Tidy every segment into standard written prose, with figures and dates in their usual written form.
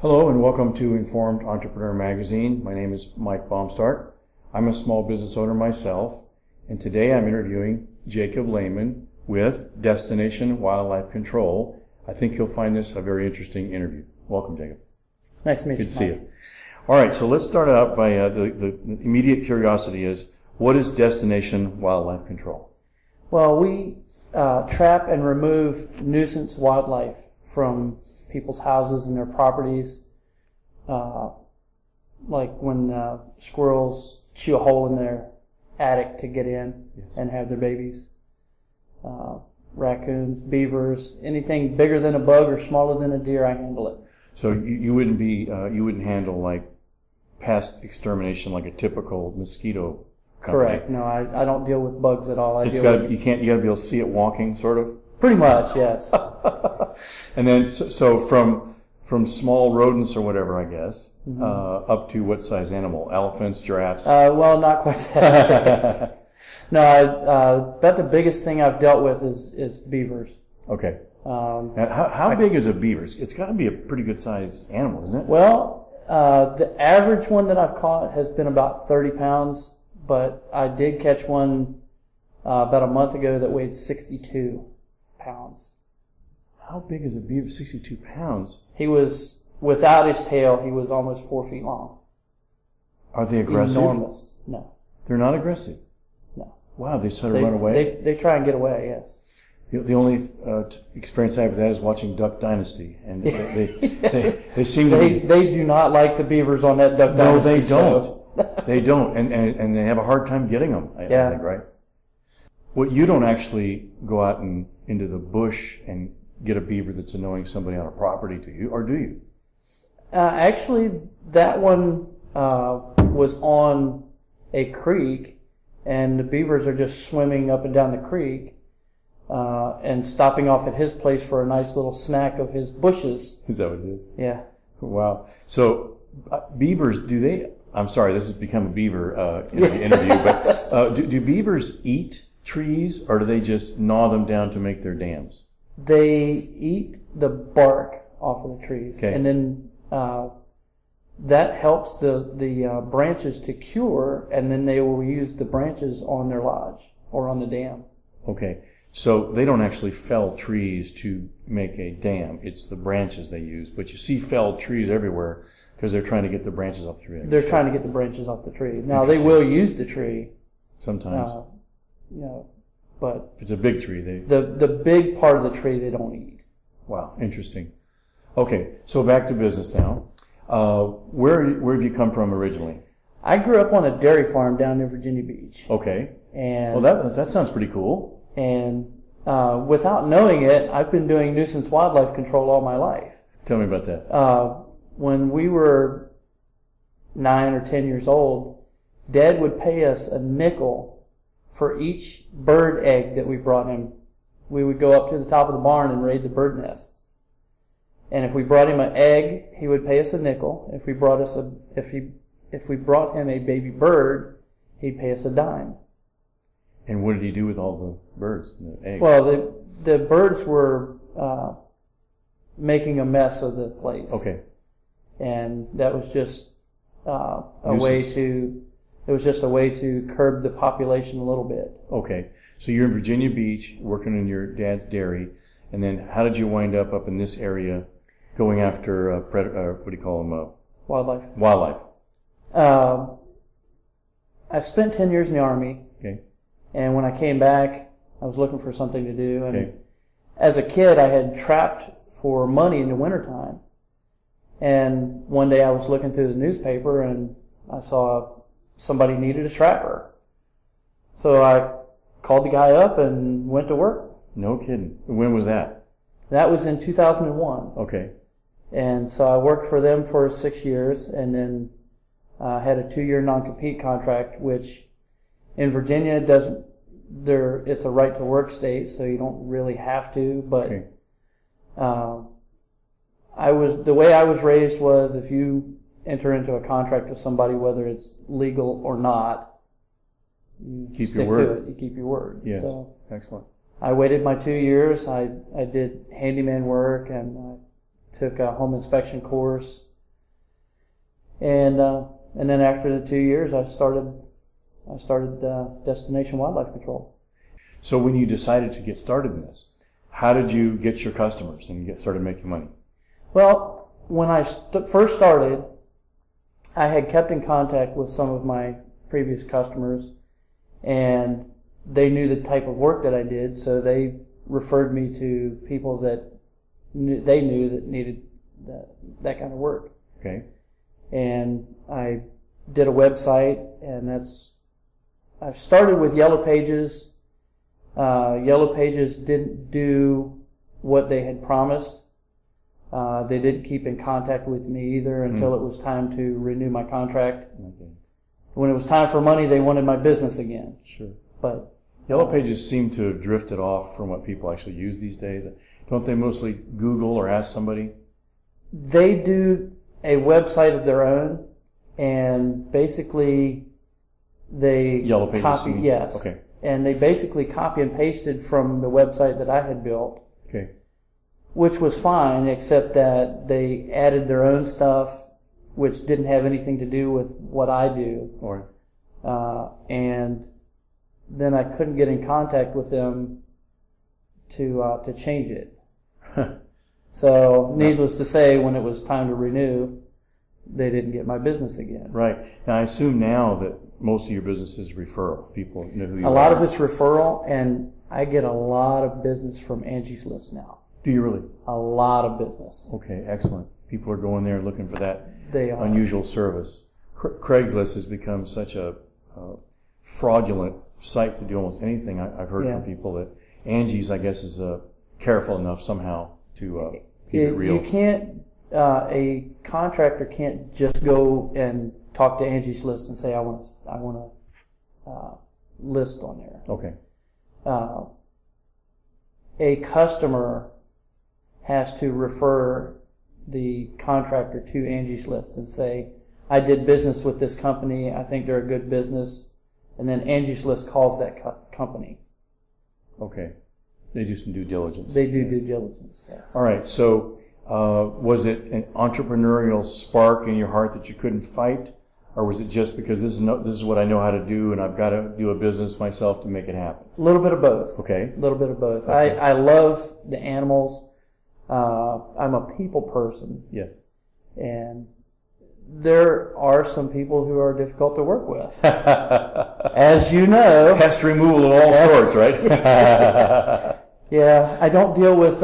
Hello and welcome to Informed Entrepreneur Magazine. My name is Mike Baumstart. I'm a small business owner myself, and today I'm interviewing Jacob Lehman with Destination Wildlife Control. I think you'll find this a very interesting interview. Welcome, Jacob. Nice to meet you. Good to see you. All right, so let's start out by the immediate curiosity is, what is Destination Wildlife Control? Well, we trap and remove nuisance wildlife from people's houses and their properties, like when squirrels chew a hole in their attic to get in and have their babies, raccoons, beavers, anything bigger than a bug or smaller than a deer, I handle it. So you wouldn't handle like pest extermination like a typical mosquito company. Correct. No, I don't deal with bugs at all. You gotta be able to see it walking, sort of. Pretty much, yes. And then so from small rodents or whatever, I guess, up to what size animal? Elephants, giraffes? Well, not quite that. No, about the biggest thing I've dealt with is beavers. Okay. Now, how big is a beaver? It's got to be a pretty good sized animal, isn't it? Well, the average one that I've caught has been about 30 pounds, but I did catch one about a month ago that weighed 62 pounds. How big is a beaver? 62 pounds? He was, without his tail, he was almost 4 feet long. Are they aggressive? Enormous. No. They're not aggressive? No. Wow, they sort of run away? They try and get away, yes. The only experience I have with that is watching Duck Dynasty, and they seem to be... They do not like the beavers on that Duck Dynasty. No, they don't. So. They don't, and they have a hard time getting them, I think, right? Well, you don't actually go out into the bush and get a beaver that's annoying somebody on a property, do you? Or do you? Actually, that one was on a creek, and the beavers are just swimming up and down the creek and stopping off at his place for a nice little snack of his bushes. Is that what it is? Yeah. Wow. So beavers, I'm sorry, this has become a beaver interview, but do beavers eat trees, or do they just gnaw them down to make their dams? They eat the bark off of the trees, okay. And then that helps the branches to cure, and then they will use the branches on their lodge or on the dam. Okay, so they don't actually fell trees to make a dam. It's the branches they use, but you see felled trees everywhere because they're trying to get the branches off the tree. They're trying to get the branches off the tree. Now, they will use the tree. Sometimes. But if it's a big tree, the big part of the tree they don't eat. Wow, interesting. Okay, so back to business now. Where have you come from originally? I grew up on a dairy farm down near Virginia Beach. Okay. And well, that sounds pretty cool. And without knowing it, I've been doing nuisance wildlife control all my life. Tell me about that. When we were 9 or 10 years old, Dad would pay us a nickel for each bird egg that we brought him. We would go up to the top of the barn and raid the bird nests. And if we brought him an egg, he would pay us a nickel. If we brought him a baby bird, he'd pay us a dime. And what did he do with all the birds, the eggs? Well, the birds were making a mess of the place. Okay. And that was just a way to curb the population a little bit. Okay. So you're in Virginia Beach working in your dad's dairy, and then how did you wind up in this area going after what do you call them? Wildlife. Wildlife. I spent 10 years in the Army. Okay. And when I came back, I was looking for something to do. And okay. As a kid, I had trapped for money in the wintertime. And one day I was looking through the newspaper and I saw somebody needed a trapper. So I called the guy up and went to work. No kidding. When was that? That was in 2001. Okay. And so I worked for them for 6 years and then had a 2-year non-compete contract, which in Virginia it's a right to work state, so you don't really have to, but okay. The way I was raised was if you enter into a contract with somebody, whether it's legal or not, you keep your word. to it. You keep your word. Yes. So excellent. I waited my 2 years. I did handyman work and I took a home inspection course. And then after the 2 years, I started Destination Wildlife Control. So when you decided to get started in this, how did you get your customers and get started making money? Well, when I first started, I had kept in contact with some of my previous customers, and they knew the type of work that I did, so they referred me to people that they knew that needed that kind of work. Okay. And I did a website, and I started with Yellow Pages. Yellow Pages didn't do what they had promised. They didn't keep in contact with me either until it was time to renew my contract. Okay. When it was time for money, they wanted my business again. Sure. But Yellow Pages seem to have drifted off from what people actually use these days. Don't they mostly Google or ask somebody? they do a website of their own, and basically they Yellow Pages. copy. Yes. Okay. And they basically copy and pasted from the website that I had built. Okay. Which was fine, except that they added their own stuff, which didn't have anything to do with what I do. Or And then I couldn't get in contact with them to change it. So, needless to say, when it was time to renew, they didn't get my business again. right. Now I assume now that most of your business is referral. People know who you are. A lot of it's referral, and I get a lot of business from Angie's List now. Do you really? A lot of business. Okay, excellent. People are going there looking for that They are. unusual service. Craigslist has become such a fraudulent site to do almost anything. I've heard Yeah. from people that Angie's, I guess, is careful enough somehow to keep it real. You can't, a contractor can't just go and talk to Angie's List and say, I want to list on there. Okay. A customer has to refer the contractor to Angie's List and say, I did business with this company, I think they're a good business, and then Angie's List calls that company. Okay. They do some due diligence. They do due diligence, yes. All right. So was it an entrepreneurial spark in your heart that you couldn't fight? Or was it just because this is what I know how to do and I've got to do a business myself to make it happen? A little bit of both. Okay. A little bit of both. Okay. I love the animals. I'm a people person, Yes. and there are some people who are difficult to work with. As you know. Pest removal of all sorts, right? Yeah, I don't deal with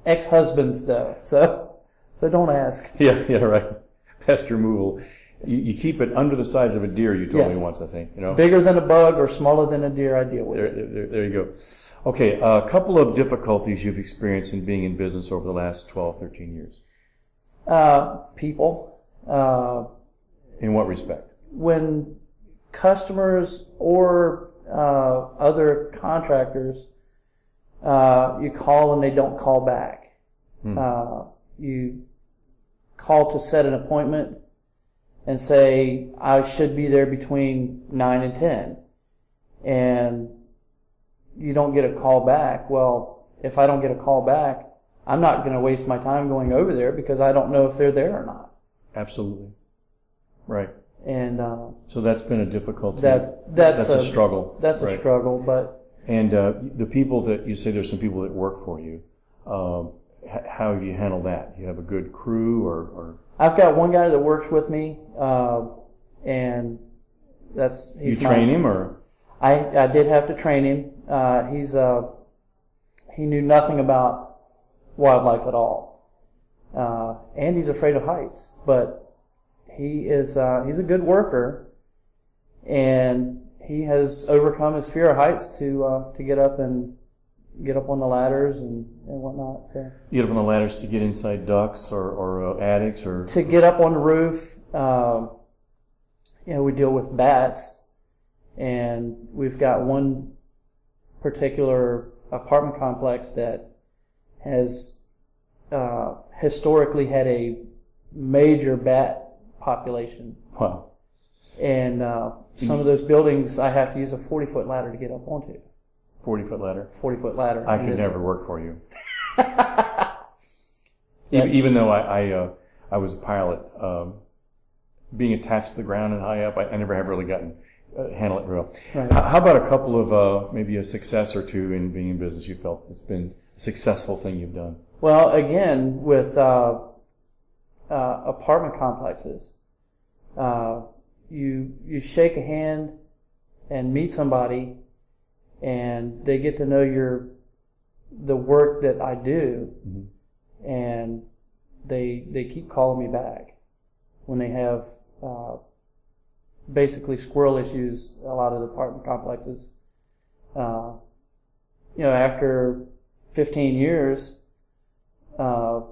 ex-husbands though, so don't ask. Yeah, right. Pest removal. You keep it under the size of a deer, you told me Yes. once, I think. You know? Bigger than a bug or smaller than a deer, I deal with it. There you go. Okay, a couple of difficulties you've experienced in being in business over the last 12, 13 years. People. In what respect? When customers or other contractors, you call and they don't call back. You call to set an appointment and say, I should be there between 9 and 10. And you don't get a call back. Well, if I don't get a call back, I'm not going to waste my time going over there because I don't know if they're there or not. Absolutely. Right. And So that's been a difficity. that's a struggle. That's right. a struggle, but And the people that you say there's some people that work for you, how have you handled that? You have a good crew, or I've got one guy that works with me, and you train him, or I did have to train him. He knew nothing about wildlife at all, and he's afraid of heights. But he's a good worker, and he has overcome his fear of heights to get up on the ladders and whatnot. So you get up on the ladders to get inside ducts or attics, or to get up on the roof. We deal with bats, and we've got one particular apartment complex that has historically had a major bat population. wow, And some of those buildings I have to use a 40-foot ladder to get up onto. 40-foot ladder. 40-foot ladder. I could never work for you. Even though I was a pilot. Being attached to the ground and high up, I never have really gotten handle it real. Right. How about a couple of maybe a success or two in being in business? You felt it's been a successful thing you've done. Well, again, with apartment complexes, you shake a hand and meet somebody, and they get to know the work that I do, mm-hmm. and they keep calling me back when they have basically squirrel issues. A lot of the apartment complexes, after 15 years, a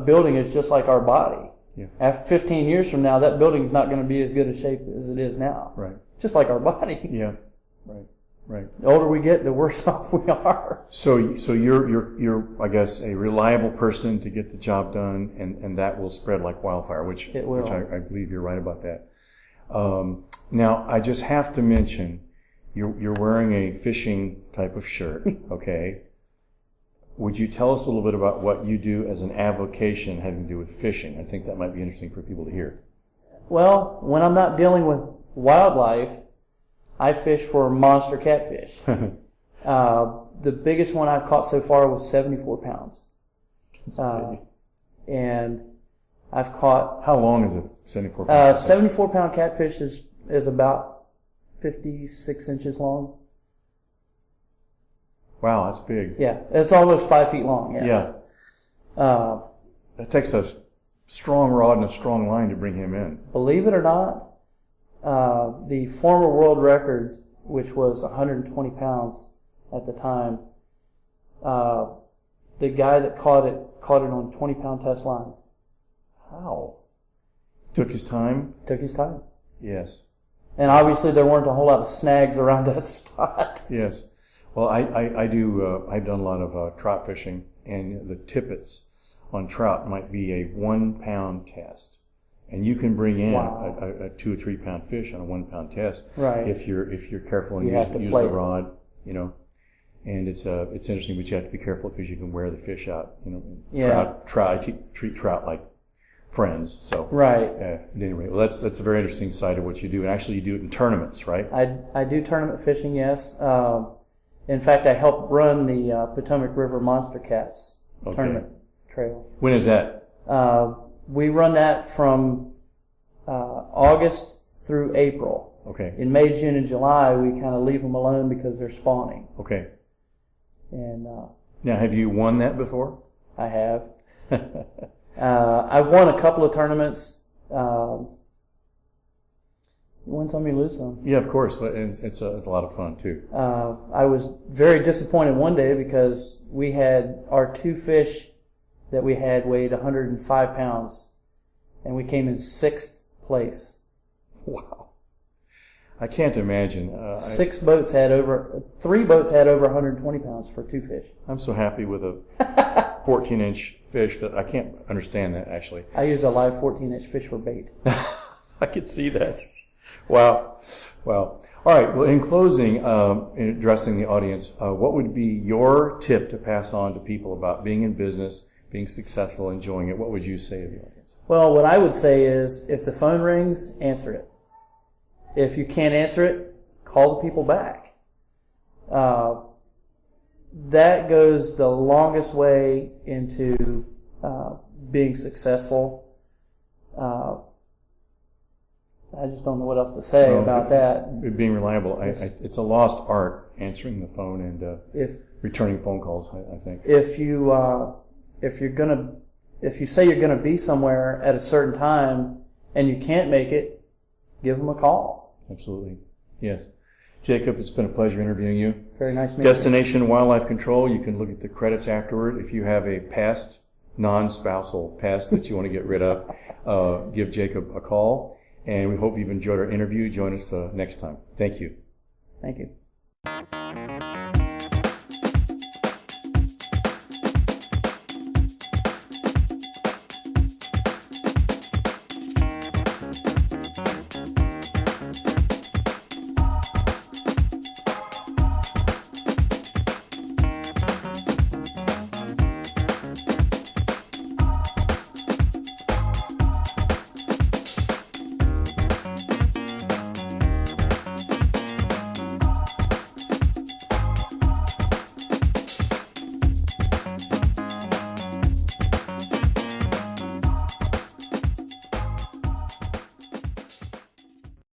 building is just like our body. Yeah. After 15 years from now, that building is not going to be as good a shape as it is now. Right. Just like our body. Yeah. Right. Right. The older we get, the worse off we are. So you're I guess a reliable person to get the job done, and that will spread like wildfire, which it will. Which I believe you're right about that. Now I just have to mention, you're wearing a fishing type of shirt, okay? Would you tell us a little bit about what you do as an avocation having to do with fishing? I think that might be interesting for people to hear. Well, when I'm not dealing with wildlife, I fish for monster catfish. The biggest one I've caught so far was 74 pounds. That's big. And I've caught... How long is a 74 pound catfish? 74 pound catfish is about 56 inches long. Wow, that's big. Yeah, it's almost 5 feet long, yes. Yeah. That takes a strong rod and a strong line to bring him in. Believe it or not, the former world record, which was 120 pounds at the time, the guy that caught it on 20-pound test line. How? Took his time? Took his time. Yes. And obviously there weren't a whole lot of snags around that spot. Yes. Well, I do, I've done a lot of trout fishing, and the tippets on trout might be a 1 pound test. And you can bring in a 2 or 3 pound fish on a 1 pound test. Right. If you're careful and use the rod, And it's interesting, but you have to be careful because you can wear the fish out. Yeah. Treat trout like friends. So right. At any rate, well, that's a very interesting side of what you do. And actually, you do it in tournaments, right? I do tournament fishing, yes. In fact, I helped run the Potomac River Monster Cats tournament trail. When is that? We run that from August through April. Okay. In May, June, and July, we kind of leave them alone because they're spawning. Okay. And now, have you won that before? I have. I've won a couple of tournaments. You win some, you lose some. Yeah, of course. It's a lot of fun too. I was very disappointed one day because we had our 2 fish that we had weighed 105 pounds, and we came in 6th place. Wow. I can't imagine. 3 boats had over 120 pounds for 2 fish. I'm so happy with a 14-inch fish that I can't understand that, actually. I used a live 14-inch fish for bait. I could see that. Wow. All right. Well, in closing, in addressing the audience, what would be your tip to pass on to people about being in business, being successful, enjoying it? What would you say to the audience? Well, what I would say is if the phone rings, answer it. If you can't answer it, call the people back. That goes the longest way into being successful. I just don't know what else to say about that. Being reliable, it's a lost art, answering the phone and returning phone calls, I think. If you say you're gonna be somewhere at a certain time and you can't make it, give them a call. Absolutely. Yes. Jacob, it's been a pleasure interviewing you. Very nice meeting you. Destination Wildlife Control, you can look at the credits afterward. If you have a past, non-spousal past that you want to get rid of, give Jacob a call. And we hope you've enjoyed our interview. Join us next time. Thank you. Thank you.